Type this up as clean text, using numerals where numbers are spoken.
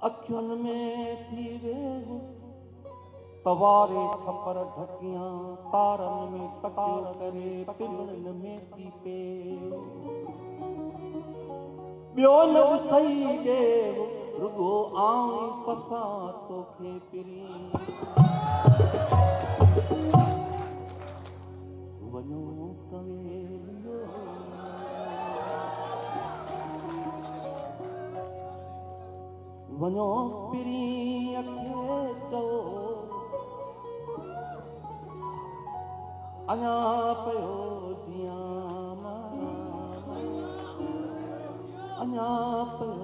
अखियुनि में थी वेहूं तवारे छपर ढकियां तारनि में तकार करे पिलुनि में थी पे ॿियो न सही ॾे रुगो आऊं पसां तोखे पिरी वञो कवेलियो वञो पिरीअ खे चओ अञा पियो जियां अञा पियो